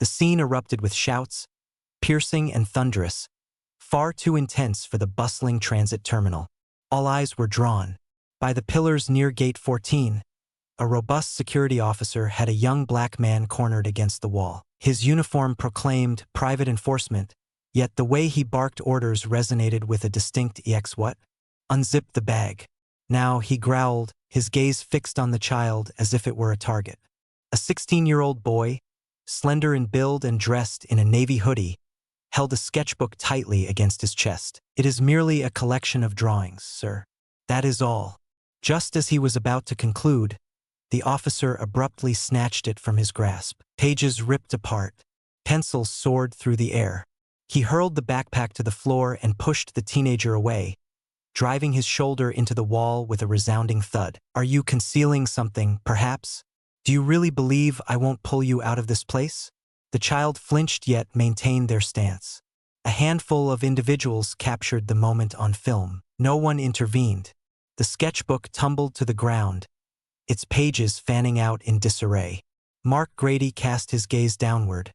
The scene erupted with shouts, piercing and thunderous, far too intense for the bustling transit terminal. All eyes were drawn. By the pillars near Gate 14, a robust security officer had a young black man cornered against the wall. His uniform proclaimed private enforcement, yet the way he barked orders resonated with a distinct "what?" Unzip the bag. Now, he growled, his gaze fixed on the child as if it were a target. A 16-year-old boy, slender in build and dressed in a navy hoodie, held a sketchbook tightly against his chest. "It is merely a collection of drawings, sir. That is all." Just as he was about to conclude, the officer abruptly snatched it from his grasp. Pages ripped apart. Pencils soared through the air. He hurled the backpack to the floor and pushed the teenager away, driving his shoulder into the wall with a resounding thud. "Are you concealing something, perhaps? Do you really believe I won't pull you out of this place?" The child flinched yet maintained their stance. A handful of individuals captured the moment on film. No one intervened. The sketchbook tumbled to the ground, its pages fanning out in disarray. Mark Grady cast his gaze downward,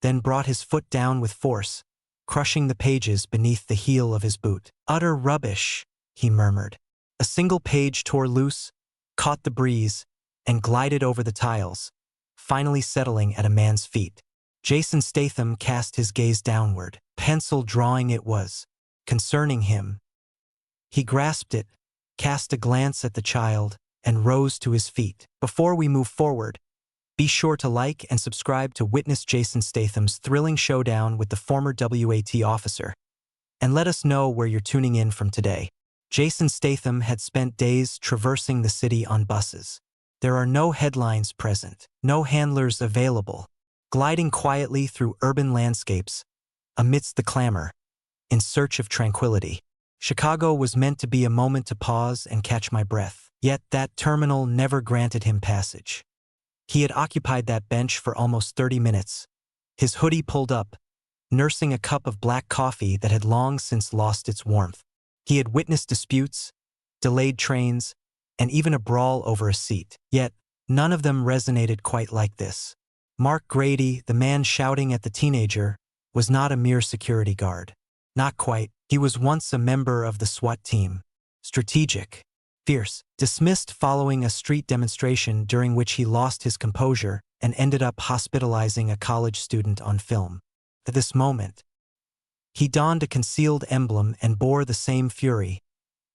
then brought his foot down with force, crushing the pages beneath the heel of his boot. "Utter rubbish," he murmured. A single page tore loose, caught the breeze, and glided over the tiles, finally settling at a man's feet. Jason Statham cast his gaze downward. Pencil drawing it was, concerning him. He grasped it, cast a glance at the child, and rose to his feet. Before we move forward, be sure to like and subscribe to witness Jason Statham's thrilling showdown with the former SWAT officer, and let us know where you're tuning in from today. Jason Statham had spent days traversing the city on buses. There are no headlines present, no handlers available, gliding quietly through urban landscapes, amidst the clamor, in search of tranquility. Chicago was meant to be a moment to pause and catch my breath. Yet that terminal never granted him passage. He had occupied that bench for almost 30 minutes, his hoodie pulled up, nursing a cup of black coffee that had long since lost its warmth. He had witnessed disputes, delayed trains, and even a brawl over a seat. Yet, none of them resonated quite like this. Mark Grady, the man shouting at the teenager, was not a mere security guard. Not quite. He was once a member of the SWAT team. Strategic, fierce, dismissed following a street demonstration during which he lost his composure and ended up hospitalizing a college student on film. At this moment, he donned a concealed emblem and bore the same fury,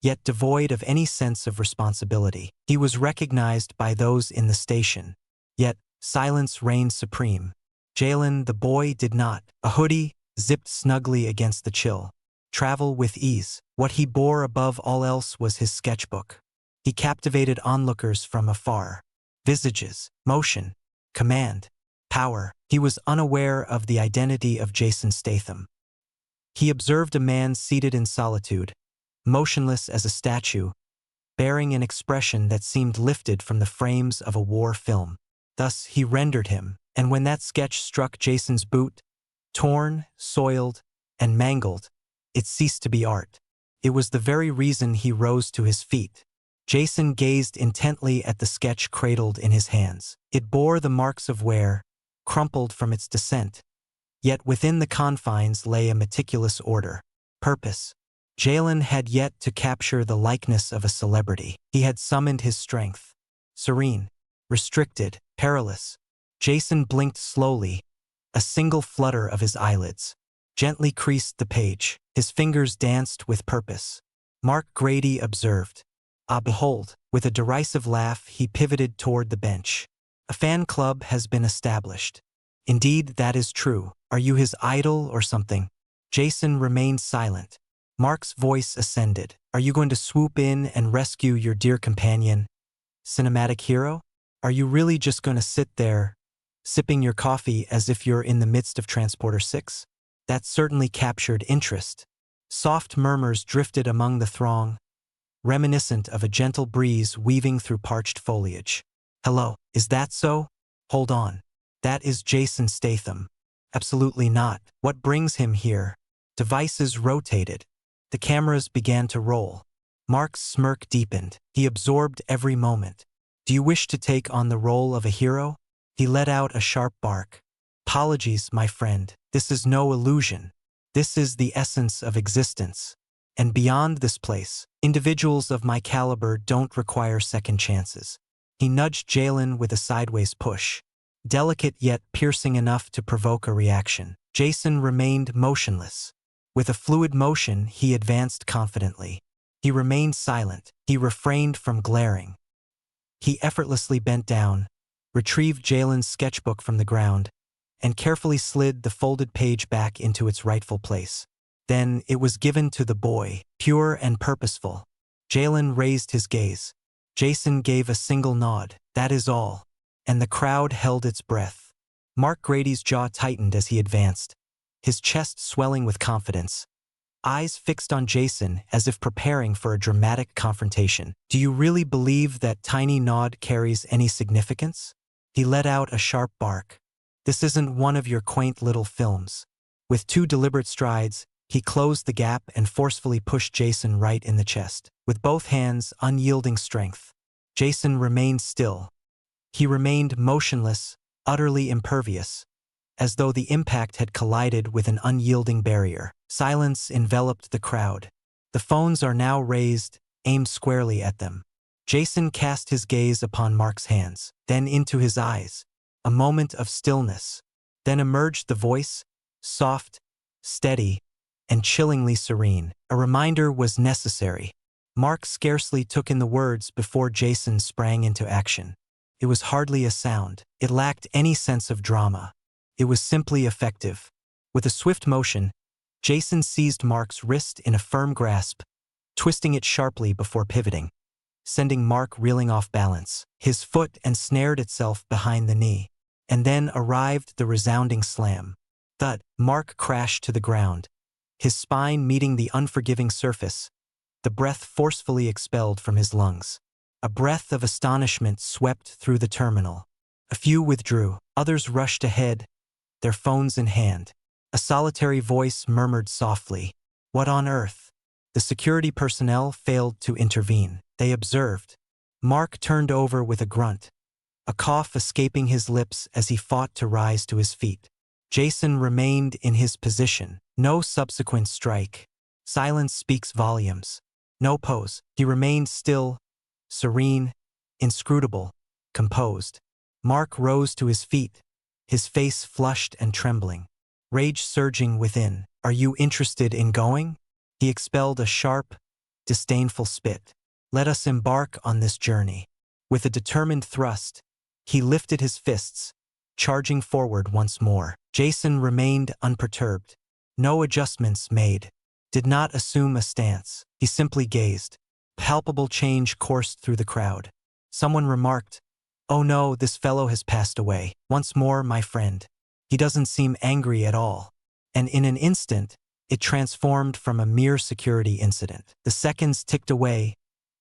yet devoid of any sense of responsibility. He was recognized by those in the station, yet silence reigned supreme. Jalen, the boy, did not. A hoodie, zipped snugly against the chill. Travel with ease. What he bore above all else was his sketchbook. He captivated onlookers from afar. Visages, motion, command, power. He was unaware of the identity of Jason Statham. He observed a man seated in solitude, motionless as a statue, bearing an expression that seemed lifted from the frames of a war film. Thus he rendered him, and when that sketch struck Jason's boot, torn, soiled, and mangled, it ceased to be art. It was the very reason he rose to his feet. Jason gazed intently at the sketch cradled in his hands. It bore the marks of wear, crumpled from its descent. Yet within the confines lay a meticulous order. Purpose. Jalen had yet to capture the likeness of a celebrity. He had summoned his strength. Serene, restricted, perilous. Jason blinked slowly, a single flutter of his eyelids. Gently creased the page. His fingers danced with purpose. Mark Grady observed. Ah, behold. With a derisive laugh, he pivoted toward the bench. A fan club has been established. Indeed, that is true. Are you his idol or something? Jason remained silent. Mark's voice ascended. Are you going to swoop in and rescue your dear companion? Cinematic hero? Are you really just going to sit there, sipping your coffee as if you're in the midst of Transporter 6? That certainly captured interest. Soft murmurs drifted among the throng, reminiscent of a gentle breeze weaving through parched foliage. Hello, is that so? Hold on. That is Jason Statham. Absolutely not. What brings him here? Devices rotated. The cameras began to roll. Mark's smirk deepened. He absorbed every moment. Do you wish to take on the role of a hero? He let out a sharp bark. Apologies, my friend. This is no illusion. This is the essence of existence. And beyond this place, individuals of my caliber don't require second chances. He nudged Jalen with a sideways push, delicate yet piercing enough to provoke a reaction. Jason remained motionless. With a fluid motion, he advanced confidently. He remained silent. He refrained from glaring. He effortlessly bent down, retrieved Jalen's sketchbook from the ground, and carefully slid the folded page back into its rightful place. Then it was given to the boy, pure and purposeful. Jalen raised his gaze. Jason gave a single nod. That is all. And the crowd held its breath. Mark Grady's jaw tightened as he advanced, his chest swelling with confidence, eyes fixed on Jason as if preparing for a dramatic confrontation. Do you really believe that tiny nod carries any significance? He let out a sharp bark. This isn't one of your quaint little films. With 2 deliberate strides, he closed the gap and forcefully pushed Jason right in the chest. With both hands, unyielding strength, Jason remained still. He remained motionless, utterly impervious, as though the impact had collided with an unyielding barrier. Silence enveloped the crowd. The phones are now raised, aimed squarely at them. Jason cast his gaze upon Mark's hands, then into his eyes. A moment of stillness. Then emerged the voice, soft, steady, and chillingly serene. A reminder was necessary. Mark scarcely took in the words before Jason sprang into action. It was hardly a sound. It lacked any sense of drama. It was simply effective. With a swift motion, Jason seized Mark's wrist in a firm grasp, twisting it sharply before pivoting, sending Mark reeling off balance. His foot ensnared itself behind the knee. And then arrived the resounding slam. Thud. Mark crashed to the ground, his spine meeting the unforgiving surface, the breath forcefully expelled from his lungs. A breath of astonishment swept through the terminal. A few withdrew, others rushed ahead, their phones in hand. A solitary voice murmured softly, "What on earth?" The security personnel failed to intervene. They observed. Mark turned over with a grunt, a cough escaping his lips as he fought to rise to his feet. Jason remained in his position. No subsequent strike. Silence speaks volumes. No pose. He remained still, serene, inscrutable, composed. Mark rose to his feet, his face flushed and trembling, rage surging within. "Are you interested in going?" He expelled a sharp, disdainful spit. "Let us embark on this journey." With a determined thrust, he lifted his fists, charging forward once more. Jason remained unperturbed. No adjustments made. Did not assume a stance. He simply gazed. Palpable change coursed through the crowd. Someone remarked, "Oh no, this fellow has passed away. Once more, my friend. He doesn't seem angry at all." And in an instant, it transformed from a mere security incident. The seconds ticked away,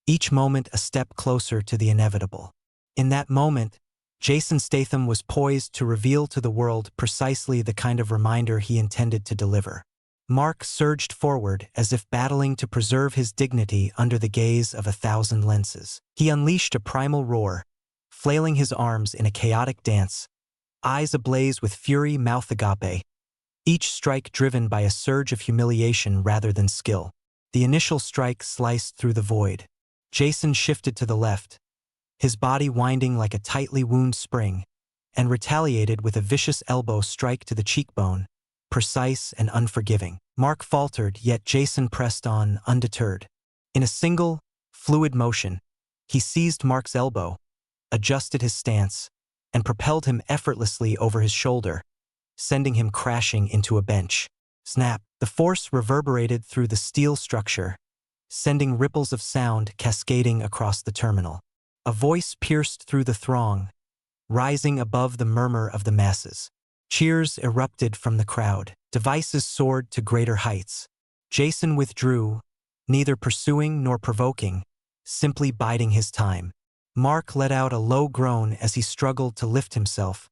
each moment a step closer to the inevitable. In that moment, Jason Statham was poised to reveal to the world precisely the kind of reminder he intended to deliver. Mark surged forward as if battling to preserve his dignity under the gaze of 1,000 lenses. He unleashed a primal roar, flailing his arms in a chaotic dance, eyes ablaze with fury, mouth agape, each strike driven by a surge of humiliation rather than skill. The initial strike sliced through the void. Jason shifted to the left, his body winding like a tightly wound spring, and retaliated with a vicious elbow strike to the cheekbone, precise and unforgiving. Mark faltered, yet Jason pressed on, undeterred. In a single, fluid motion, he seized Mark's elbow, adjusted his stance, and propelled him effortlessly over his shoulder, sending him crashing into a bench. Snap! The force reverberated through the steel structure, sending ripples of sound cascading across the terminal. A voice pierced through the throng, rising above the murmur of the masses. Cheers erupted from the crowd. Devices soared to greater heights. Jason withdrew, neither pursuing nor provoking, simply biding his time. Mark let out a low groan as he struggled to lift himself,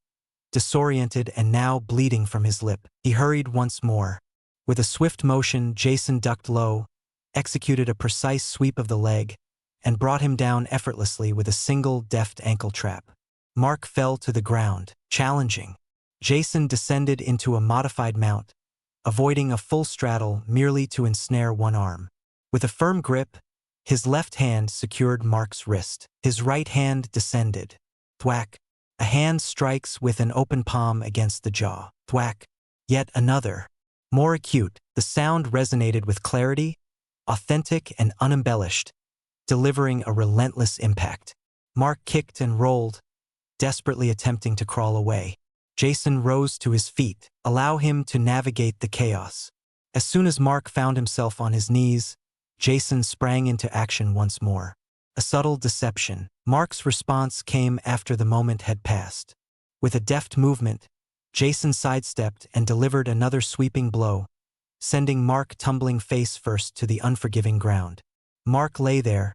disoriented and now bleeding from his lip. He hurried once more. With a swift motion, Jason ducked low, executed a precise sweep of the leg, and brought him down effortlessly with a single deft ankle trap. Mark fell to the ground, challenging, Jason descended into a modified mount, avoiding a full straddle merely to ensnare one arm. With a firm grip, his left hand secured Mark's wrist. His right hand descended. Thwack. A hand strikes with an open palm against the jaw. Thwack. Yet another. More acute, the sound resonated with clarity, authentic and unembellished, delivering a relentless impact. Mark kicked and rolled, desperately attempting to crawl away. Jason rose to his feet, allow him to navigate the chaos. As soon as Mark found himself on his knees, Jason sprang into action once more. A subtle deception. Mark's response came after the moment had passed. With a deft movement, Jason sidestepped and delivered another sweeping blow, sending Mark tumbling face first to the unforgiving ground. Mark lay there,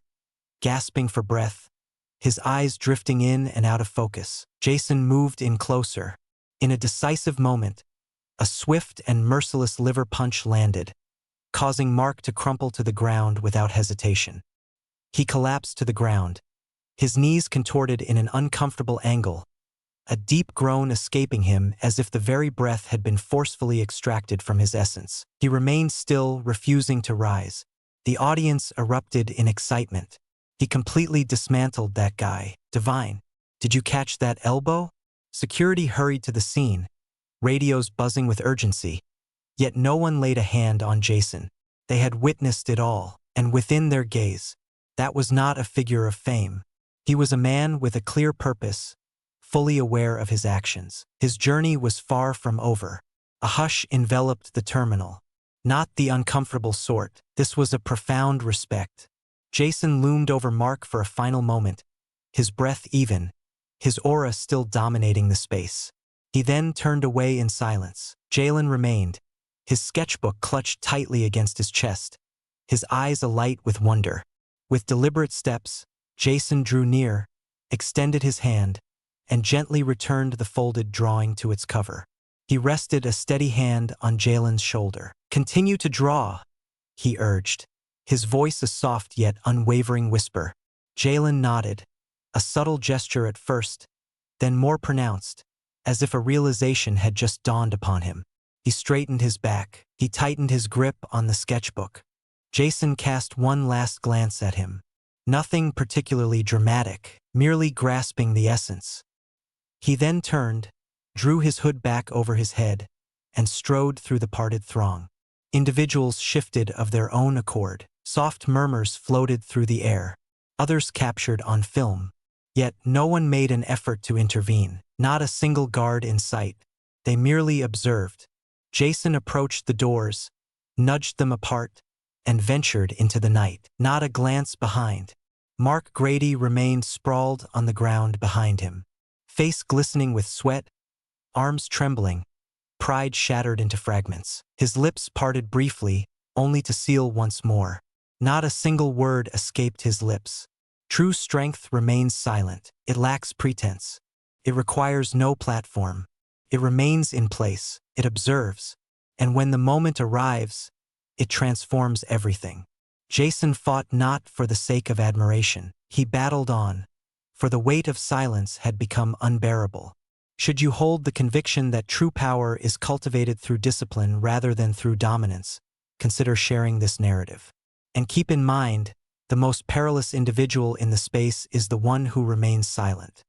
gasping for breath, his eyes drifting in and out of focus. Jason moved in closer. In a decisive moment, a swift and merciless liver punch landed, causing Mark to crumple to the ground without hesitation. He collapsed to the ground, his knees contorted in an uncomfortable angle, a deep groan escaping him as if the very breath had been forcefully extracted from his essence. He remained still, refusing to rise. The audience erupted in excitement. He completely dismantled that guy. Divine. Did you catch that elbow? Security hurried to the scene, radios buzzing with urgency. Yet no one laid a hand on Jason. They had witnessed it all, and within their gaze, that was not a figure of fame. He was a man with a clear purpose, fully aware of his actions. His journey was far from over. A hush enveloped the terminal. Not the uncomfortable sort. This was a profound respect. Jason loomed over Mark for a final moment, his breath even, his aura still dominating the space. He then turned away in silence. Jalen remained, his sketchbook clutched tightly against his chest, his eyes alight with wonder. With deliberate steps, Jason drew near, extended his hand, and gently returned the folded drawing to its cover. He rested a steady hand on Jalen's shoulder. "Continue to draw," he urged, his voice a soft yet unwavering whisper. Jalen nodded, a subtle gesture at first, then more pronounced, as if a realization had just dawned upon him. He straightened his back. He tightened his grip on the sketchbook. Jason cast one last glance at him. Nothing particularly dramatic, merely grasping the essence. He then turned, drew his hood back over his head, and strode through the parted throng. Individuals shifted of their own accord. Soft murmurs floated through the air. Others captured on film. Yet no one made an effort to intervene. Not a single guard in sight. They merely observed. Jason approached the doors, nudged them apart, and ventured into the night. Not a glance behind. Mark Grady remained sprawled on the ground behind him. Face glistening with sweat, arms trembling, pride shattered into fragments. His lips parted briefly, only to seal once more. Not a single word escaped his lips. True strength remains silent. It lacks pretense. It requires no platform. It remains in place. It observes. And when the moment arrives, it transforms everything. Jason fought not for the sake of admiration. He battled on, for the weight of silence had become unbearable. Should you hold the conviction that true power is cultivated through discipline rather than through dominance, consider sharing this narrative. And keep in mind, the most perilous individual in the space is the one who remains silent.